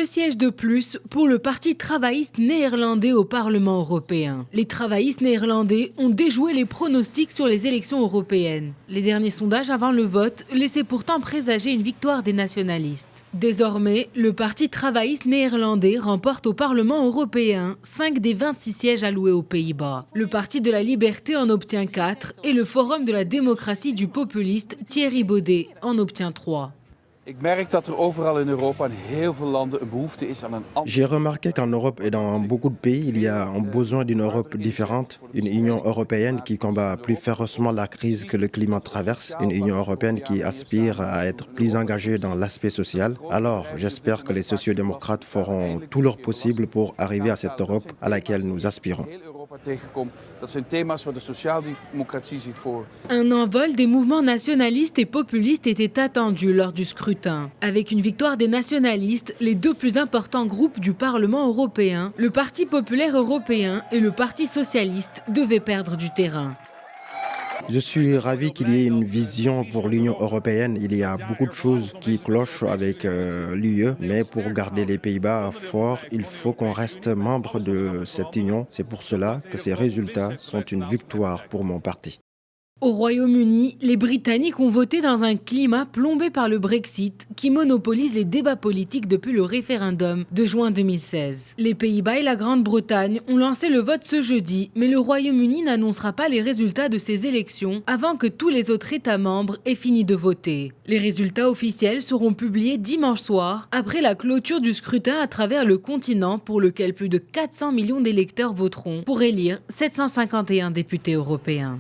2 sièges de plus pour le Parti travailliste néerlandais au Parlement européen. Les travaillistes néerlandais ont déjoué les pronostics sur les élections européennes. Les derniers sondages avant le vote laissaient pourtant présager une victoire des nationalistes. Désormais, le Parti travailliste néerlandais remporte au Parlement européen 5 des 26 sièges alloués aux Pays-Bas. Le Parti de la Liberté en obtient 4 et le Forum de la démocratie du populiste Thierry Baudet en obtient 3. J'ai remarqué qu'en Europe et dans beaucoup de pays, il y a un besoin d'une Europe différente, une Union européenne qui combat plus férocement la crise que le climat traverse, une Union européenne qui aspire à être plus engagée dans l'aspect social. Alors, j'espère que les sociodémocrates feront tout leur possible pour arriver à cette Europe à laquelle nous aspirons. Un envol des mouvements nationalistes et populistes était attendu lors du scrutin. Avec une victoire des nationalistes, les deux plus importants groupes du Parlement européen, le Parti populaire européen et le Parti socialiste, devaient perdre du terrain. Je suis ravi qu'il y ait une vision pour l'Union européenne. Il y a beaucoup de choses qui clochent avec l'UE, mais pour garder les Pays-Bas forts, il faut qu'on reste membre de cette union. C'est pour cela que ces résultats sont une victoire pour mon parti. Au Royaume-Uni, les Britanniques ont voté dans un climat plombé par le Brexit qui monopolise les débats politiques depuis le référendum de juin 2016. Les Pays-Bas et la Grande-Bretagne ont lancé le vote ce jeudi, mais le Royaume-Uni n'annoncera pas les résultats de ces élections avant que tous les autres États membres aient fini de voter. Les résultats officiels seront publiés dimanche soir, après la clôture du scrutin à travers le continent pour lequel plus de 400 millions d'électeurs voteront pour élire 751 députés européens.